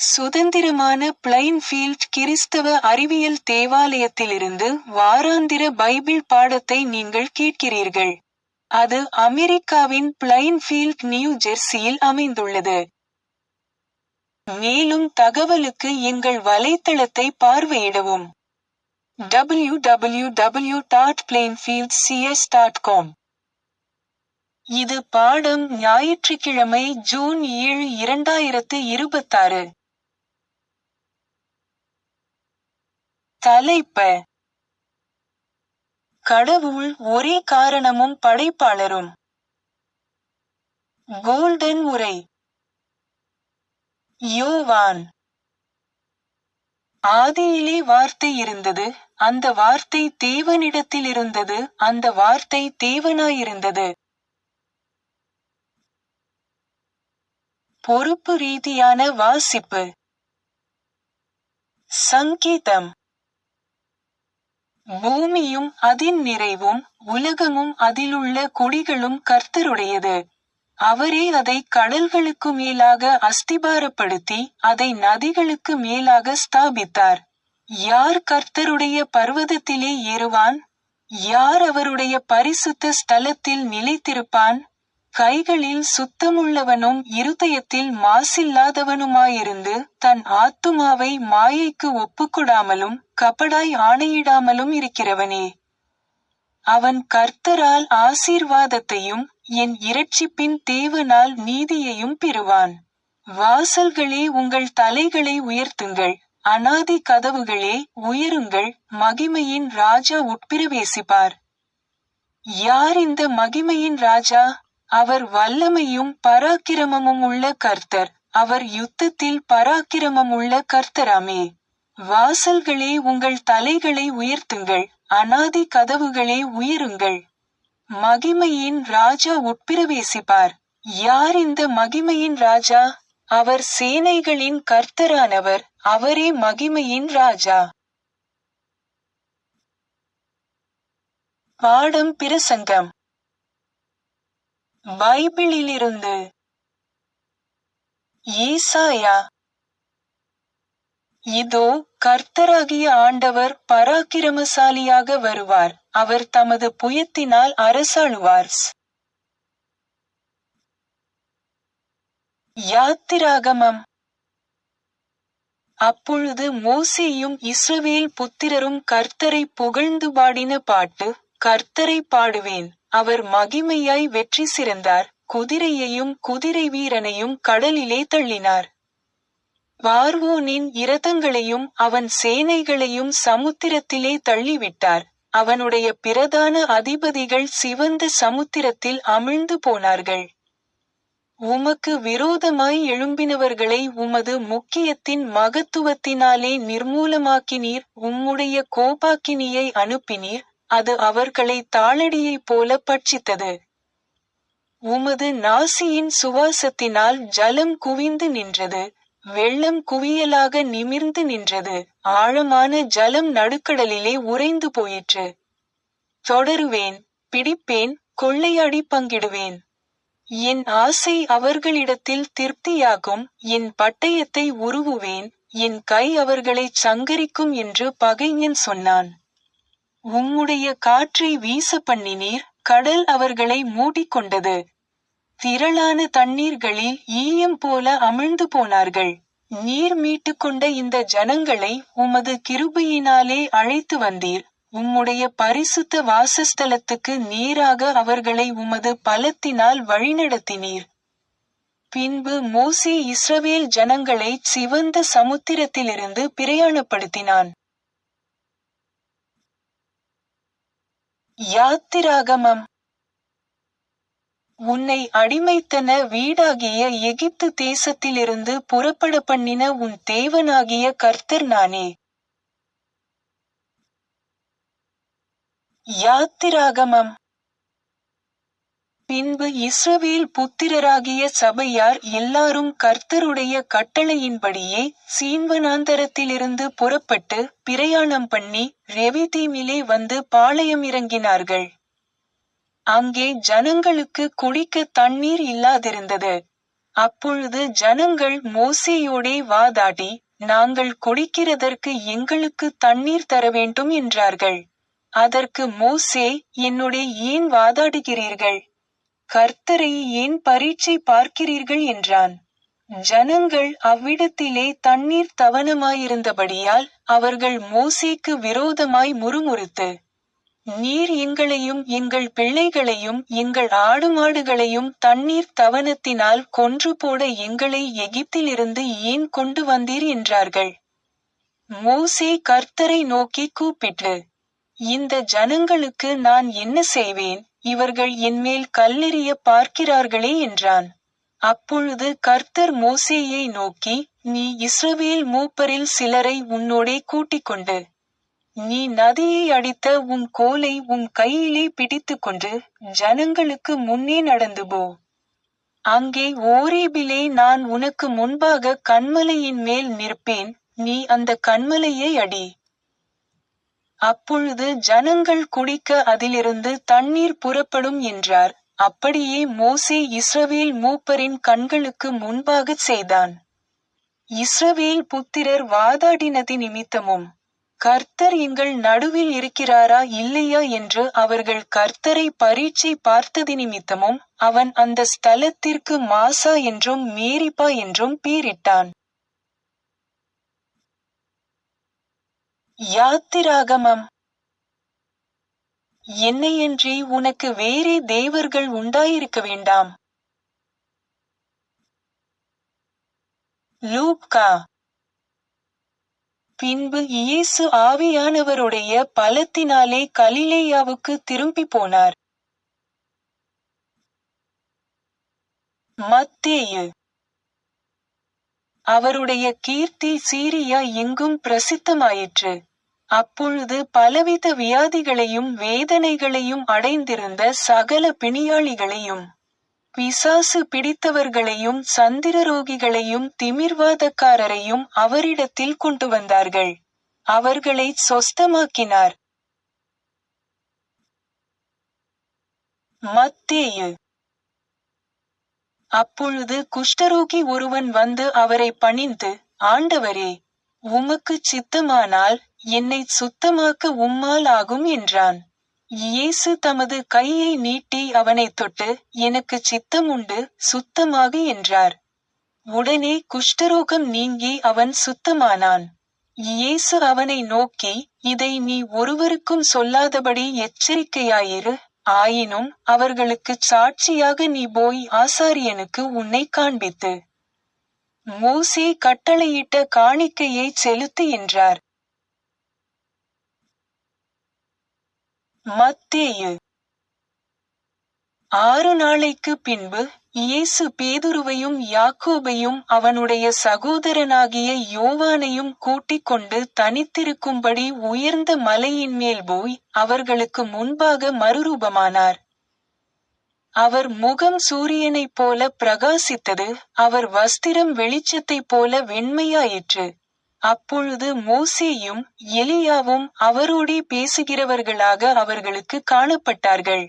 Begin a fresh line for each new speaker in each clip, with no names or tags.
சுதந்திரமான பிளைன்ஃபீல்ட் கிறிஸ்தவ அறிவியல் தேவாலயத்திலிருந்து வாராந்திர பைபிள் பாடத்தை நீங்கள் கேட்கிறீர்கள். அது அமெரிக்காவின் பிளைன்ஃபீல்ட், நியூ ஜெர்சியில் அமைந்துள்ளது. மேலும் தகவலுக்கு எங்கள் வலைத்தளத்தை பார்வையிடவும். www.plainfieldcs.com. இது பாடம் ஞாயிற்றுக்கிழமை ஜூன் 7, 2026. தலைப்பு: கடவுள் ஒரே காரணமும் படைப்பாளரும். கோல்டன் உரை. யோவான்: ஆதியிலே வார்த்தை இருந்தது, அந்த வார்த்தை தேவனிடத்திலிருந்தது, அந்த வார்த்தை தேவனாயிருந்தது. பொறுப்பு ரீதியான வாசிப்பு. சங்கீதம்: பூமியும் அதின் நிறைவும் உலகமும் அதிலுள்ள குடிகளும் கர்த்தருடையது. அவரே அதை கடல்களுக்கு மேலாக அஸ்திபாரப்படுத்தி அதை நதிகளுக்கு மேலாக ஸ்தாபித்தார். யார் கர்த்தருடைய பர்வதத்திலே ஏறுவான்? யார் அவருடைய பரிசுத்த ஸ்தலத்தில் நிலைத்திருப்பான்? கைகளில் சுத்தமுள்ளவனும் இருதயத்தில் மாசில்லாதவனுமாயிருந்து தன் ஆத்துமாவை மாயைக்கு ஒப்புக்கொடாமலும் கபடாய் ஆணையிடாமலும் இருக்கிறவனே. அவன் கர்த்தரால் ஆசீர்வாதத்தையும் என் இரட்சிப்பின் தேவனால் நீதியையும் பெறுவான். வாசல்களே, உங்கள் தலைகளை உயர்த்துங்கள், அநாதி கதவுகளே உயருங்கள், மகிமையின் ராஜா உட்பிரவேசிப்பார். யார் இந்த மகிமையின் ராஜா? அவர் வல்லமையும் பராக்கிரமமும் உள்ள கர்த்தர், அவர் யுத்தத்தில் பராக்கிரமமுள்ள கர்த்தராமே. வாசல்களே, உங்கள் தலைகளை உயர்த்துங்கள், அநாதி கதவுகளே உயருங்கள், மகிமையின் ராஜா உட்பிரவேசிப்பார். யார் இந்த மகிமையின் ராஜா? அவர் சேனைகளின் கர்த்தரானவர், அவரே மகிமையின் ராஜா. பாடம் பிரசங்கம். பைபிளிலிருந்து ஏசாயா: இதோ, கர்த்தராகிய ஆண்டவர் பராக்கிரமசாலியாக வருவார், அவர் தமது புயத்தினால் அரசாளுவார். யாத்திராகமம். அப்பொழுது மோசேயும் இஸ்ரவேல் புத்திரரும் கர்த்தரை புகழ்ந்து பாடின பாட்டு: கர்த்தரை பாடுவேன், அவர் மகிமையாய் வெற்றி சிறந்தார், குதிரையையும் குதிரை வீரனையும் கடலிலே தள்ளினார். பார்வோனின் இரதங்களையும் அவன் சேனைகளையும் சமுத்திரத்திலே தள்ளிவிட்டார், அவனுடைய பிரதான அதிபதிகள் சிவந்த சமுத்திரத்தில் அமிழ்ந்து போனார்கள். உமக்கு விரோதமாய் எழும்பினவர்களை உமது முக்கியத்தின் மகத்துவத்தினாலே நிர்மூலமாக்கினீர், உம்முடைய கோபாக்கினியை அனுப்பினீர், அது அவர்களை தாளடியைப் போல பட்சித்தது. உமது நாசியின் சுவாசத்தினால் ஜலம் குவிந்து நின்றது, வெள்ளம் குவியலாக நிமிர்ந்து நின்றது, ஆழமான ஜலம் நடுக்கடலிலே உறைந்து போயிற்று. தொடருவேன், பிடிப்பேன், கொள்ளையாடி பங்கிடுவேன். என் ஆசை அவர்களிடத்தில் திருப்தியாகும், என் பட்டயத்தை உருவுவேன், என் கை அவர்களைச் சங்கரிக்கும் என்று பகைஞன் சொன்னான். உம்முடைய காற்றை வீச பண்ணினீர், கடல் அவர்களை மூடிக்கொண்டது. திரளான தண்ணீர்களில் ஈயம் போல அமிழ்ந்து போனார்கள். நீர் மீட்டுக்கொண்ட இந்த ஜனங்களை உமது கிருபையினாலே அழைத்து வந்தீர், உம்முடைய பரிசுத்த வாசஸ்தலத்துக்கு நேராக அவர்களை உமது பலத்தினால் வழிநடத்தினீர். பின்பு மோசே இஸ்ரவேல் ஜனங்களை சிவந்த சமுத்திரத்திலிருந்து பிரயாணப்படுத்தினான். யாத்திராகமம். உன்னை அடிமைத்தன வீடாகிய எகிப்து தேசத்திலிருந்து புறப்பட பண்ணின உன் தேவனாகிய கர்த்தர் நானே. யாத்திராகமம். பின்பு இஸ்ரவேல் புத்திரராகிய சபையார் எல்லாரும் கர்த்தருடைய கட்டளையின்படியே சீன்வனாந்தரத்திலிருந்து புறப்பட்டு பிரயாணம் பண்ணி ரெவிதீமிலே வந்து பாளையம் இறங்கினார்கள். அங்கே ஜனங்களுக்கு குடிக்க தண்ணீர் இல்லாதிருந்தது. அப்பொழுது ஜனங்கள் மோசேயோடே வாதாடி, நாங்கள் குடிக்கிறதற்கு எங்களுக்கு தண்ணீர் தர வேண்டும் என்றார்கள். அதற்கு மோசே, என்னோடே ஏன் வாதாடுகிறீர்கள்? கர்த்தரை ஏன் பரீட்சை பார்க்கிறீர்கள் என்றான். ஜனங்கள் அவ்விடத்திலே தண்ணீர் தவனமாயிருந்தபடியால் அவர்கள் மோசேக்கு விரோதமாய் முறுமுறுத்து, நீர் எங்களையும் எங்கள் பிள்ளைகளையும் எங்கள் ஆடுமாடுகளையும் தண்ணீர் தவனத்தினால் கொன்று போட எங்களை எகிப்திலிருந்து ஏன் கொண்டு வந்தீர் என்றார்கள். மோசே கர்த்தரை நோக்கி கூப்பிட்டு, இந்த ஜனங்களுக்கு நான் என்ன செய்வேன்? இவர்கள் என்மேல் கல்லெறிய பார்க்கிறார்களே என்றான். அப்பொழுது கர்த்தர் மோசேயை நோக்கி, நீ இஸ்ரவேல் மூப்பரில் சிலரை உன்னோடே கூட்டிக்கொண்டு, நீ நதியை அடித்த உன் கோலை உன் கையிலே பிடித்துக்கொண்டு ஜனங்களுக்கு முன்னே நடந்து போ. அங்கே ஓரேபிலே நான் உனக்கு முன்பாக கன்மலையின் மேல் நிற்பேன், நீ அந்த கன்மலையை அடி. அப்பொழுது ஜனங்கள் குடிக்க அதிலிருந்து தண்ணீர் புறப்படும் என்றார். அப்படியே மோசே இஸ்ரவேல் மூப்பரின் கண்களுக்கு முன்பாகச் செய்தான். இஸ்ரவேல் புத்திரர் வாதாடினதி நிமித்தமும் கர்த்தர் எங்கள் நடுவில் இருக்கிறாரா இல்லையா என்று அவர்கள் கர்த்தரை பரீட்சை பார்த்ததி நிமித்தமும் அவன் அந்த ஸ்தலத்திற்கு மாசா என்றும் மேரிபா என்றும் பேரிட்டான். யாத்திராகமம். என்னையன்றி உனக்கு வேறே தேவர்கள் உண்டாயிருக்க வேண்டாம். லூக்கா. பின்பு இயேசு ஆவியானவருடைய பலத்தினாலே கலிலேயாவுக்கு திரும்பி போனார். மத்தேயு. அவருடைய கீர்த்தி சீரியா எங்கும் பிரசித்தமாயிற்று. அப்பொழுது பலவித வியாதிகளையும் வேதனைகளையும் அடைந்திருந்த சகல பிணியாளிகளையும் பிசாசு பிடித்தவர்களையும் சந்திரரோகிகளையும் திமிர்வாதக்காரரையும் அவரிடத்தில் கொண்டு வந்தார்கள். அவர்களை சொஸ்தமாக்கினார். மத்தேயு. அப்பொழுது குஷ்டரோகி ஒருவன் வந்து அவரை பணிந்து, ஆண்டவரே, உமக்குச் சித்தமானால் என்னைச் சுத்தமாக்க உம்மால் ஆகும் என்றான். இயேசு தமது கையை நீட்டி அவனைத் தொட்டு, எனக்குச் சித்தம் உண்டு, சுத்தமாகு என்றார். உடனே குஷ்டரோகம் நீங்கி அவன் சுத்தமானான். இயேசு அவனை நோக்கி, இதை நீ ஒருவருக்கும் சொல்லாதபடி எச்சரிக்கையாயிரு. ஆயினும் அவர்களுக்குச் சாட்சியாக நீ போய் ஆசாரியனுக்கு உன்னை காண்பித்து மோசே கட்டளையிட்ட காணிக்கையைச் செலுத்து என்றார். மத்தேயு. 6 நாளைக்கு பின்பு இயேசு பேதுருவையும் யாக்கோபையும் அவனுடைய சகோதரனாகிய யோவானையும் கூட்டிக் கொண்டு தனித்திருக்கும்படி உயர்ந்த மலையின் மேல் போய் அவர்களுக்கு முன்பாக மறுரூபமானார். அவர் முகம் சூரியனைப் போல பிரகாசித்தது, அவர் வஸ்திரம் வெளிச்சத்தைப் போல வெண்மையாயிற்று. அப்பொழுது மோசேயும் எலியாவும் அவரோடே பேசுகிறவர்களாக அவர்களுக்கு காணப்பட்டார்கள்.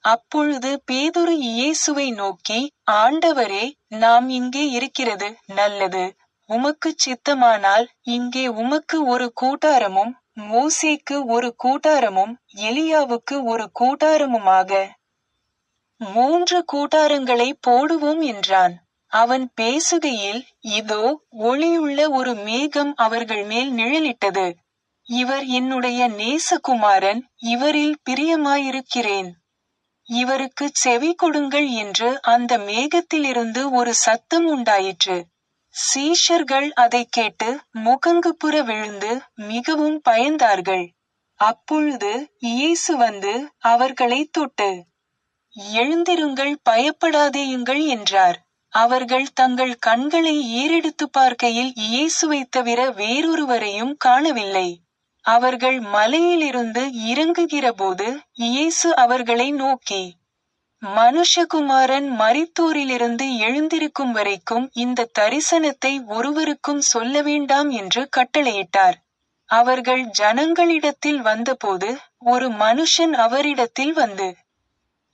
அப்பொழுது பேதுரு இயேசுவை நோக்கி, ஆண்டவரே, நாம் இங்கே இருக்கிறது நல்லது. உமக்குச் சித்தமானால் இங்கே உமக்கு ஒரு கூடாரமும் மோசேக்கு ஒரு கூடாரமும் எலியாவுக்கு ஒரு கூடாரமுமாக 3 கூடாரங்களை போடுவோம் என்றான். அவன் பேசுகையில், இதோ, ஒளியுள்ள ஒரு மேகம் அவர்கள் மேல் நிழலிட்டது. இவர் என்னுடைய நேசகுமாரன், இவரில் பிரியமாயிருக்கிறேன். இவருக்குச் செவி கொடுங்கள் என்று அந்த மேகத்திலிருந்து ஒரு சத்தம் உண்டாயிற்று. சீஷர்கள் அதைக் கேட்டு முகங்குப்புற விழுந்து மிகவும் பயந்தார்கள். அப்பொழுது இயேசு வந்து அவர்களைத் தொட்டு, எழுந்திருங்கள், பயப்படாதேயுங்கள் என்றார். அவர்கள் தங்கள் கண்களை ஏறெடுத்து பார்க்கையில் இயேசுவைத் தவிர வேறொருவரையும் காணவில்லை. அவர்கள் மலையிலிருந்து இறங்குகிறபோது இயேசு அவர்களை நோக்கி, மனுஷகுமாரன் மரித்தோரிலிருந்து எழுந்திருக்கும் வரைக்கும் இந்த தரிசனத்தை ஒருவருக்கும் சொல்ல வேண்டாம் என்று கட்டளையிட்டார். அவர்கள் ஜனங்களிடத்தில் வந்தபோது ஒரு மனுஷன் அவரிடத்தில் வந்து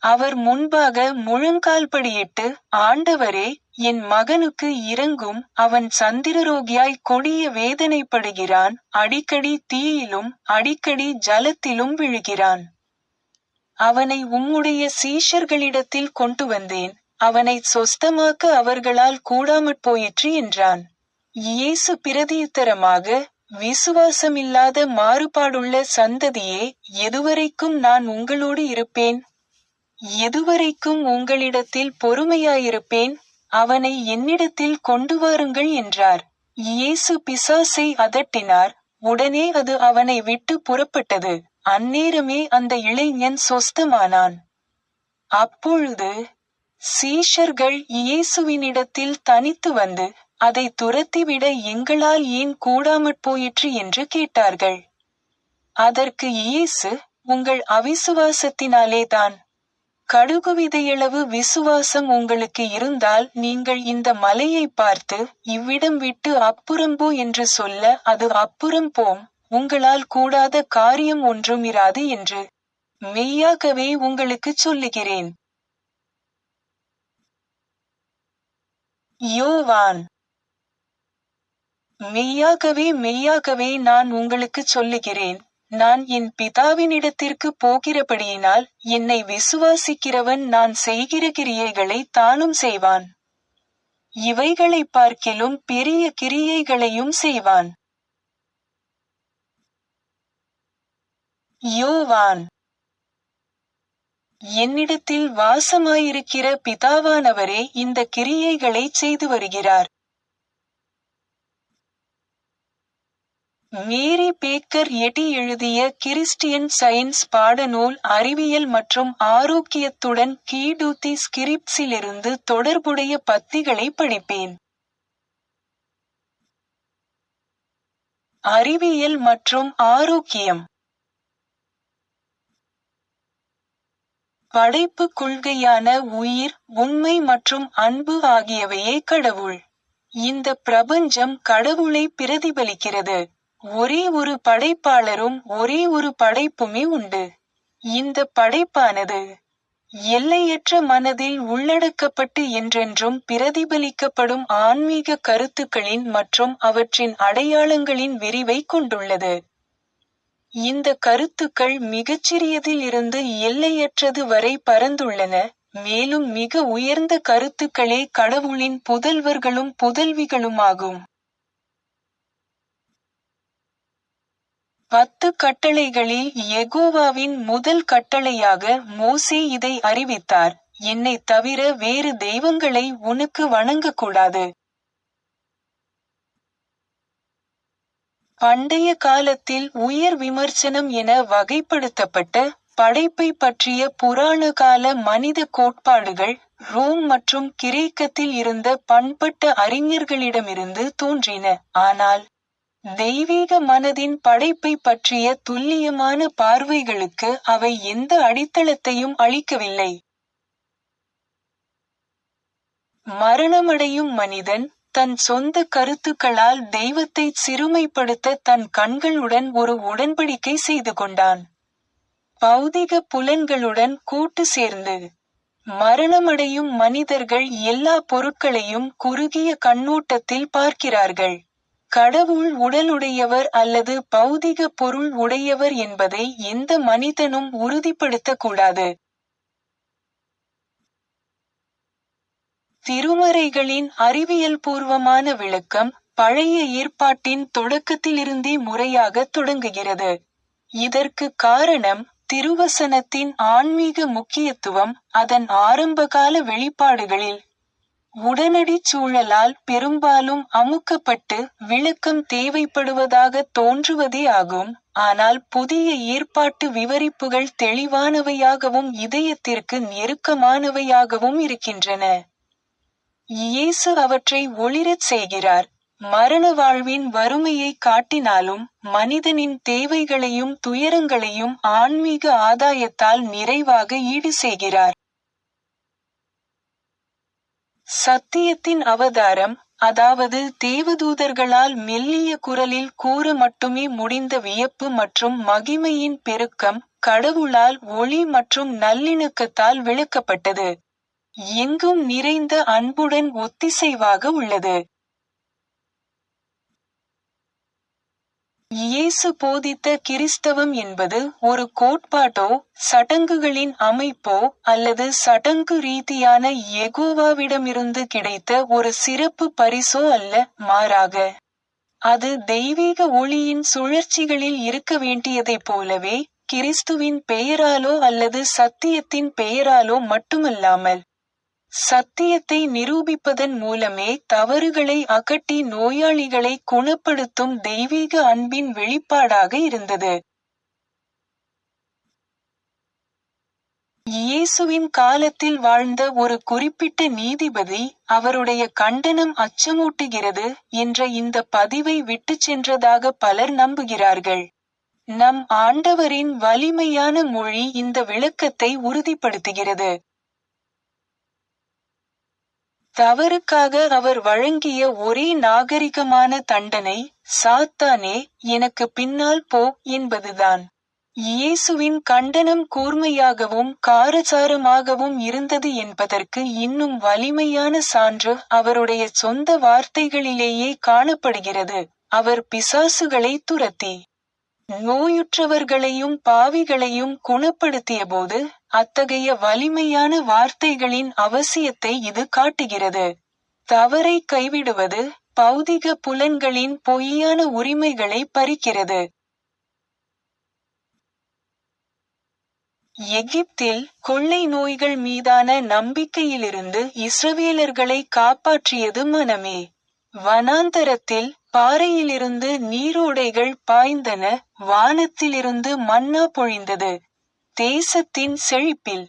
அவர் முன்பாக முழங்கால்படியிட்டு, ஆண்டவரே, என் மகனுக்கு இரங்கும், அவன் சந்திரரோகியாய் கொடிய வேதனைப்படுகிறான், அடிக்கடி தீயிலும் அடிக்கடி ஜலத்திலும் விழுகிறான். அவனை உம்முடைய சீஷர்களிடத்தில் கொண்டு வந்தேன், அவனை சொஸ்தமாக்க அவர்களால் கூடாமற் போயிற்று என்றான். இயேசு பிரதியுத்தரமாக, விசுவாசமில்லாத மாறுபாடுள்ள சந்ததியே, எதுவரைக்கும் நான் உங்களோடு இருப்பேன்? எதுவரைக்கும் உங்களிடத்தில் பொறுமையாயிருப்பேன்? அவனை என்னிடத்தில் கொண்டு வாருங்கள் என்றார். இயேசு பிசாசை அதட்டினார், உடனே அது அவனை விட்டு புறப்பட்டது. அந்நேரமே அந்த இளைஞன் சொஸ்தமானான். அப்பொழுது சீஷர்கள் இயேசுவினிடத்தில் தனித்து வந்து, அதை துரத்திவிட எங்களால் ஏன் கூடாமற் போயிற்று என்று கேட்டார்கள். அதற்கு இயேசு, உங்கள் அவிசுவாசத்தினாலே தான். கடுகுவிதையளவு விசுவாசம் உங்களுக்கு இருந்தால் நீங்கள் இந்த மலையை பார்த்து, இவ்விடம் விட்டு அப்புறம் போ என்று சொல்ல அது அப்புறம் போம், உங்களால் கூடாத காரியம் ஒன்றுமிராது என்று மெய்யாகவே உங்களுக்குச் சொல்லுகிறேன். யோவான். மெய்யாகவே மெய்யாகவே நான் உங்களுக்குச் சொல்லுகிறேன், நான் என் பிதாவினிடத்திற்கு போகிறபடியினால் என்னை விசுவாசிக்கிறவன் நான் செய்கிற கிரியைகளை தானும் செய்வான். இவைகளைப் பார்க்கிலும் பெரிய கிரியைகளையும் செய்வான். யோவான். என்னிடத்தில் வாசமாயிருக்கிற பிதாவானவரே இந்த கிரியைகளைச் செய்து வருகிறார். மேரி பேக்கர் எட்டி எழுதிய கிறிஸ்டியன் சயின்ஸ் பாடநூல் அறிவியல் மற்றும் ஆரோக்கியத்துடன் கீடூத்தி ஸ்கிரிப்ட்ஸிலிருந்து தொடர்புடைய பத்திகளை படிப்பேன். அறிவியல் மற்றும் ஆரோக்கியம். படைப்பு கொள்கையான உயிர், உண்மை மற்றும் அன்பு ஆகியவையே கடவுள். இந்த பிரபஞ்சம் கடவுளை பிரதிபலிக்கிறது. ஒரே ஒரு படைப்பாளரும் ஒரே ஒரு படைப்புமே உண்டு. இந்த படைப்பானது எல்லையற்ற மனதில் உள்ளடக்கப்பட்டு என்றென்றும் பிரதிபலிக்கப்படும் ஆன்மீக கருத்துக்களின் மற்றும் அவற்றின் அடையாளங்களின் விரிவை கொண்டுள்ளது. இந்த கருத்துக்கள் மிகச்சிறியதில் இருந்து எல்லையற்றது வரை பரந்துள்ளன, மேலும் மிக உயர்ந்த கருத்துக்களே கடவுளின் புதல்வர்களும் புதல்விகளுமாகும். 10 கட்டளைகளில் யெகோவாவின் முதல் கட்டளையாக மோசே இதை அறிவித்தார், என்னைத் தவிர வேறு தெய்வங்களை உனக்கு வணங்கக்கூடாது. பண்டைய காலத்தில் உயர் விமர்சனம் என வகைப்படுத்தப்பட்ட படைப்பை பற்றிய புராண கால மனித கோட்பாடுகள் ரோம் மற்றும் கிரேக்கத்தில் இருந்த பண்பட்ட அறிஞர்களிடமிருந்து தோன்றின, ஆனால் தெய்வீக மனதின் படைப்பை பற்றிய துல்லியமான பார்வைகளுக்கு அவை எந்த அடித்தளத்தையும் அளிக்கவில்லை. மரணமடையும் மனிதன் தன் சொந்த கருத்துக்களால் தெய்வத்தைச் சிறுமைப்படுத்த தன் கண்களுடன் ஒரு உடன்படிக்கை செய்து கொண்டான். பௌதிக புலன்களுடன் கூட்டு சேர்ந்து மரணமடையும் மனிதர்கள் எல்லா பொருட்களையும் குறுகிய கண்ணோட்டத்தில் பார்க்கிறார்கள். கடவுள் உடலுடையவர் அல்லது பௌதிக பொருள் உடையவர் என்பதை எந்த மனிதனும் உறுதிப்படுத்தக்கூடாது. திருமறைகளின் அறிவியல்பூர்வமான விளக்கம் பழைய ஏற்பாட்டின் தொடக்கத்திலிருந்தே முறையாக தொடங்குகிறது. இதற்கு காரணம் திருவசனத்தின் ஆன்மீக முக்கியத்துவம் அதன் ஆரம்பகால வெளிப்பாடுகளில் உடனடிச் சூழலால் பெரும்பாலும் அமுக்கப்பட்டு விளக்கம் தேவைப்படுவதாக தோன்றுவதே ஆகும். ஆனால் புதிய ஏற்பாட்டு விவரிப்புகள் தெளிவானவையாகவும் இதயத்திற்கு நெருக்கமானவையாகவும் இருக்கின்றன. இயேசு அவற்றை ஒளிரச் செய்கிறார். மரண வாழ்வின் வறுமையை காட்டினாலும் மனிதனின் தேவைகளையும் துயரங்களையும் ஆன்மீக ஆதாயத்தால் நிறைவாக ஈடு செய்கிறார். சத்தியத்தின் அவதாரம், அதாவது தேவதூதர்களால் மெல்லிய குரலில் கூற மட்டுமே முடிந்த வியப்பு மற்றும் மகிமையின் பெருக்கம், கடவுளால் ஒளி மற்றும் நல்லிணக்கத்தால் விளக்கப்பட்டது. எங்கும் நிறைந்த அன்புடன் ஒத்திசைவாக உள்ளது. இயேசு போதித்த கிறிஸ்தவம் என்பது ஒரு கோட்பாட்டோ, சடங்குகளின் அமைப்போ அல்லது சடங்கு ரீதியான யெகோவாவிடமிருந்து கிடைத்த ஒரு சிறப்பு பரிசோ அல்ல, மாறாக அது தெய்வீக ஒளியின் சுழற்சிகளில் இருக்க வேண்டியதைப் போலவே, கிறிஸ்துவின் பெயராலோ அல்லது சத்தியத்தின் பெயராலோ மட்டுமல்லாமல், சத்தியத்தை நிரூபிப்பதன் மூலமே தவறுகளை அகற்றி நோயாளிகளை குணப்படுத்தும் தெய்வீக அன்பின் வெளிப்பாடாக இருந்தது. இயேசுவின் காலத்தில் வாழ்ந்த ஒரு குறிப்பிட்ட நீதிபதி, அவருடைய கண்டனம் அச்சமூட்டுகிறது என்ற இந்த பதிவை விட்டுச் சென்றதாக பலர் நம்புகிறார்கள். நம் ஆண்டவரின் வலிமையான மொழி இந்த விளக்கத்தை உறுதிப்படுத்துகிறது. தவறுக்காக அவர் வழங்கிய ஒரே நாகரிகமான தண்டனை, சாத்தானே, எனக்கு பின்னால் போ என்பதுதான். இயேசுவின் கண்டனம் கூர்மையாகவும் காரசாரமாகவும் இருந்தது என்பதற்கு இன்னும் வலிமையான சான்று அவருடைய சொந்த வார்த்தைகளிலேயே காணப்படுகிறது. அவர் பிசாசுகளை துரத்தி நோயுற்றவர்களையும் பாவிகளையும் குணப்படுத்தியபோது, அத்தகைய வலிமையான வார்த்தைகளின் அவசியத்தை இது காட்டுகிறது. தவறை கைவிடுவது, பௌதிக புலன்களின் பொய்யான உரிமைகளை பறிக்கிறது. எகிப்தில் கொள்ளை நோய்கள் மீதான நம்பிக்கையிலிருந்து இஸ்ரவேலர்களை காப்பாற்றியது மனமே. வனாந்தரத்தில் பாறையிலிருந்து நீரோடைகள் பாய்ந்தன, வானத்திலிருந்து மன்னா பொழிந்தது. தேசத்தின் செழிப்பில்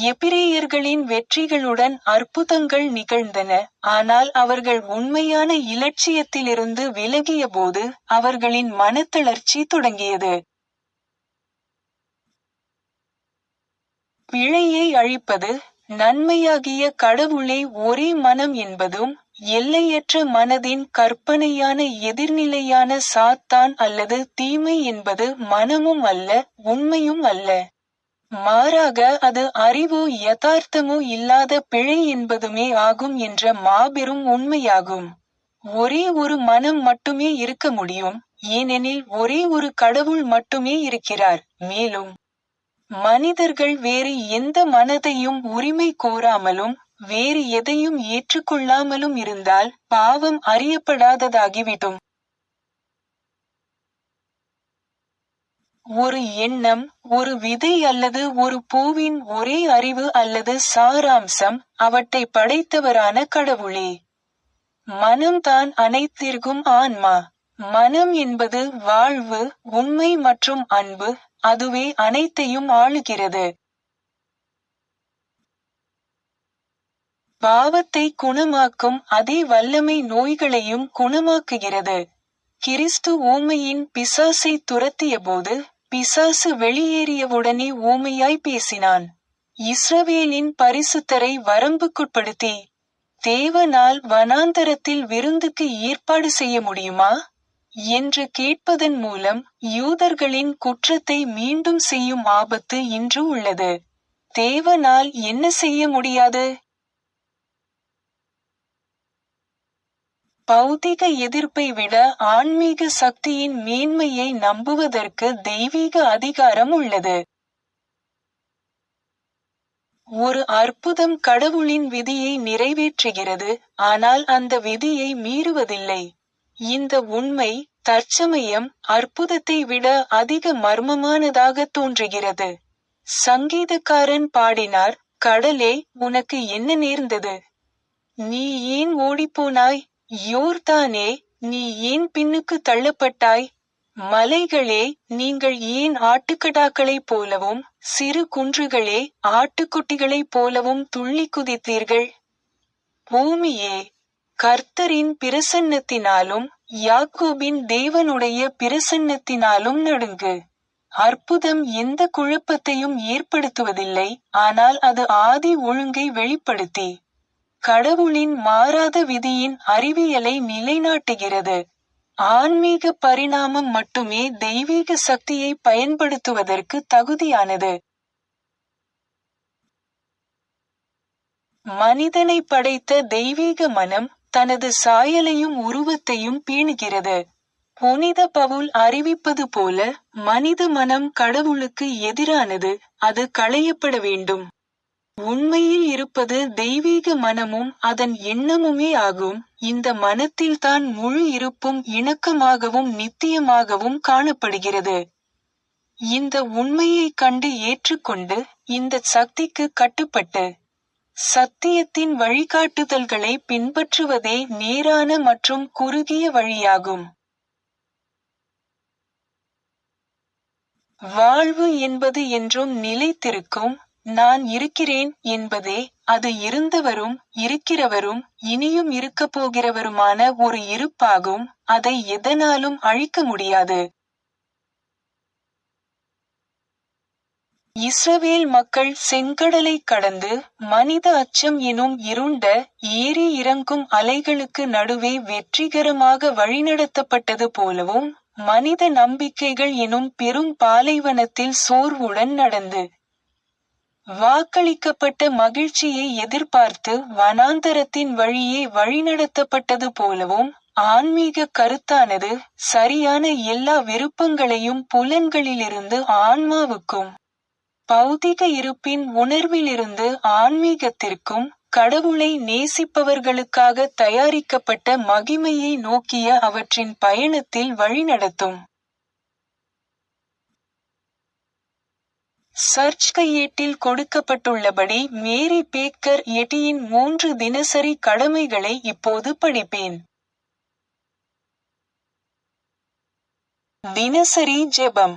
எபிரேயர்களின் வெற்றிகளுடன் அற்புதங்கள் நிகழ்ந்தன, ஆனால் அவர்கள் உண்மையான இலட்சியத்திலிருந்து விலகியபோது அவர்களின் மனத்தளர்ச்சி தொடங்கியது. பிழையை அழிப்பது, நன்மையாகிய கடவுளே ஒரே மனம் என்பதும், எல்லையற்ற மனதின் கற்பனையான எதிர்நிலையான சாத்தான் அல்லது தீமை என்பது மனமும் அல்ல, உண்மையும் அல்ல. மாறாக அது அறிவோ யதார்த்தமோ இல்லாத பிழை என்பதுமே ஆகும் என்ற மாபெரும் உண்மையாகும். ஒரே ஒரு மனம் மட்டுமே இருக்க முடியும், ஏனெனில் ஒரே ஒரு கடவுள் மட்டுமே இருக்கிறார். மேலும் மனிதர்கள் வேறு எந்த மனதையும் உரிமை கோராமலும் வேறு எதையும் ஏற்றுக்கொள்ளாமலும் இருந்தால் பாவம் அறியப்படாததாகிவிடும். ஒரு எண்ணம், ஒரு விதை அல்லது ஒரு பூவின் ஒரே அறிவு அல்லது சாராம்சம், அவற்றை படைத்தவரான கடவுளே. மனம்தான் அனைத்திற்கும் ஆன்மா. மனம் என்பது வாழ்வு, உண்மை மற்றும் அன்பு, அதுவே அனைத்தையும் ஆளுகிறது. பாவத்தை குணமாக்கும் அதே வல்லமை நோய்களையும் குணமாக்குகிறது. கிறிஸ்து ஊமையின் பிசாசை துரத்தியபோது, பிசாசு வெளியேறியவுடனே ஊமையாய் பேசினான். இஸ்ரவேலின் பரிசுத்தரை வரம்புக்குட்படுத்தி, தேவனால் வனாந்தரத்தில் விருந்துக்கு ஏற்பாடு செய்ய முடியுமா என்று கேட்பதன் மூலம் யூதர்களின் குற்றத்தை மீண்டும் செய்யும் ஆபத்து இன்று உள்ளது. தேவனால் என்ன செய்ய முடியாது? பௌதிக எதிர்ப்பை விட ஆன்மீக சக்தியின் மேன்மையை நம்புவதற்கு தெய்வீக அதிகாரம் உள்ளது. ஒரு அற்புதம் கடவுளின் விதியை நிறைவேற்றுகிறது, ஆனால் அந்த விதியை மீறுவதில்லை. இந்த உண்மை தற்சமயம் அற்புதத்தை விட அதிக மர்மமானதாக தோன்றுகிறது. சங்கீதக்காரன் பாடினார், கடலே, உனக்கு என்ன நேர்ந்தது? நீ ஏன் ஓடிப்போனாய்? யோர்தானே, நீ ஏன் பின்னுக்கு தள்ளப்பட்டாய்? மலைகளே, நீங்கள் ஏன் ஆட்டுக்கடாக்களைப் போலவும், சிறு குன்றுகளே, ஆட்டுக்குட்டிகளைப் போலவும் துள்ளி குதித்தீர்கள்? பூமியே, கர்த்தரின் பிரசன்னத்தினாலும் யாக்கோபின் தேவனுடைய பிரசன்னத்தினாலும் நடுங்கு. அற்புதம் எந்த குழப்பத்தையும் ஏற்படுத்துவதில்லை, ஆனால் அது ஆதி ஒழுங்கை வெளிப்படுத்தி கடவுளின் மாறாத விதியின் அறிவியலை நிலைநாட்டுகிறது. ஆன்மீக பரிணாமம் மட்டுமே தெய்வீக சக்தியை பயன்படுத்துவதற்கு தகுதியானது. மனிதனை படைத்த தெய்வீக மனம் தனது சாயலையும் உருவத்தையும் பேணுகிறது. புனித பவுல் அறிவிப்பது போல, மனித மனம் கடவுளுக்கு எதிரானது, அது களையப்பட வேண்டும். உண்மையில் இருப்பது தெய்வீக மனமும் அதன் எண்ணமுமே ஆகும். இந்த மனத்தில்தான் முழு இருப்பும் இணக்கமாகவும் நித்தியமாகவும் காணப்படுகிறது. இந்த உண்மையைக் கண்டு ஏற்றுக்கொண்டு, இந்த சக்திக்கு கட்டுப்பட்டு, சத்தியத்தின் வழிகாட்டுதல்களை பின்பற்றுவதே நேரான மற்றும் குறுகிய வழியாகும். வாழ்வு என்பது என்றும் நிலைத்திருக்கும் நான் இருக்கிறேன் என்பதே. அது இருந்தவரும் இருக்கிறவரும் இனியும் இருக்கப்போகிறவருமான ஒரு இருப்பாகும். அதை எதனாலும் அழிக்க முடியாது. இஸ்ரவேல் மக்கள் செங்கடலை கடந்து மனித அச்சம் எனும் இருண்ட ஏறி இறங்கும் அலைகளுக்கு நடுவே வெற்றிகரமாக வழிநடத்தப்பட்டது போலவும், மனித நம்பிக்கைகள் எனும் பெரும் பாலைவனத்தில் சோர்வுடன் நடந்து வாக்களிக்கப்பட்ட மகிழ்ச்சியை எதிர்பார்த்து வனாந்தரத்தின் வழியே வழிநடத்தப்பட்டது போலவும், ஆன்மீக கருத்தானது சரியான எல்லா விருப்பங்களையும் புலன்களிலிருந்து ஆன்மாவுக்கும், பௌதிக இருப்பின் உணர்விலிருந்து ஆன்மீகத்திற்கும், கடவுளை நேசிப்பவர்களுக்காக தயாரிக்கப்பட்ட மகிமையை நோக்கிய அவற்றின் பயணத்தில் வழிநடத்தும். சர்ச் கையேட்டில் கொடுக்கப்பட்டுள்ளபடி மேரி பேக்கர் எட்டியின் 3 தினசரி கடமைகளை இப்போது படிப்பேன். தினசரி ஜெபம்.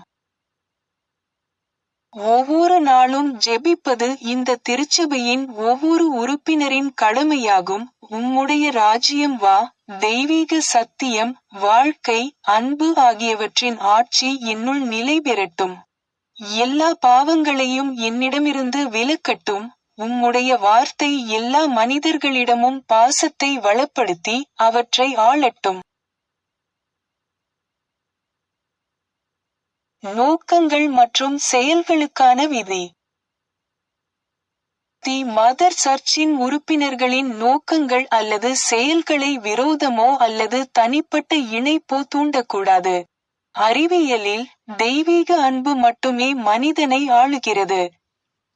ஒவ்வொரு நாளும் ஜெபிப்பது இந்த திருச்சபையின் ஒவ்வொரு உறுப்பினரின் கடமையாகும். உம்முடைய ராஜ்யம் வா, தெய்வீக சத்தியம், வாழ்க்கை, அன்பு ஆகியவற்றின் ஆட்சி என்னுள் நிலை பெறட்டும். எல்லா பாவங்களையும் என்னிடமிருந்து விலக்கட்டும். உம்முடைய வார்த்தை எல்லா மனிதர்களிடமும் பாசத்தை வளப்படுத்தி அவற்றை ஆளட்டும். நோக்கங்கள் மற்றும் செயல்களுக்கான விதி. தி மதர் சர்ச்சின் உறுப்பினர்களின் நோக்கங்கள் அல்லது செயல்களை விரோதமோ அல்லது தனிப்பட்ட இணைப்போ தூண்டக்கூடாது. அறிவியலில், தெய்வீக அன்பு மட்டுமே மனிதனை ஆளுகிறது.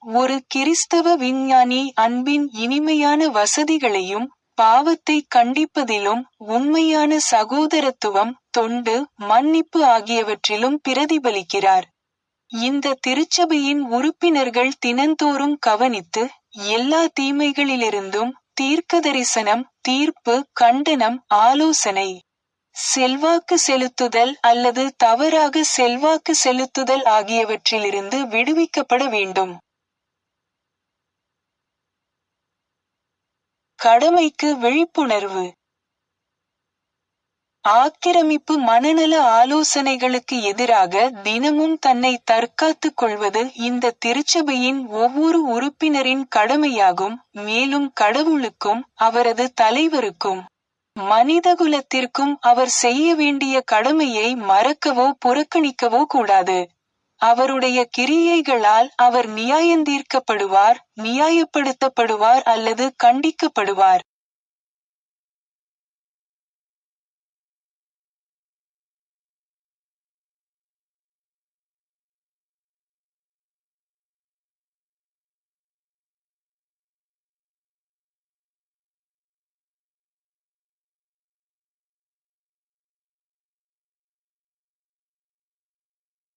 ஒரு கிறிஸ்தவ விஞ்ஞானி அன்பின் இனிமையான வசதிகளையும், பாவத்தை கண்டிப்பதிலும், உண்மையான சகோதரத்துவம், தொண்டு, மன்னிப்பு ஆகியவற்றிலும் பிரதிபலிக்கிறார். இந்த திருச்சபையின் உறுப்பினர்கள் தினந்தோறும் கவனித்து, எல்லா தீமைகளிலிருந்தும் தீர்க்கதரிசனம், தீர்ப்பு, கண்டனம், ஆலோசனை, செல்வாக்கு செலுத்துதல் அல்லது தவறாக செல்வாக்கு செலுத்துதல் ஆகியவற்றிலிருந்து விடுவிக்கப்பட வேண்டும். கடமைக்கு விழிப்புணர்வு. ஆக்கிரமிப்பு மனநல ஆலோசனைகளுக்கு எதிராக தினமும் தன்னை தற்காத்துக் கொள்வது இந்த திருச்சபையின் ஒவ்வொரு உறுப்பினரின் கடமையாகும். மேலும் கடவுளுக்கும், அவரது தலைவருக்கும், மனிதகுலத்திற்கும் அவர் செய்ய வேண்டிய கடமையை மறக்கவோ புறக்கணிக்கவோ கூடாது. அவருடைய கிரியைகளால் அவர் நியாயந்தீர்க்கப்படுவார், நியாயப்படுத்தப்படுவார் அல்லது கண்டிக்கப்படுவார்.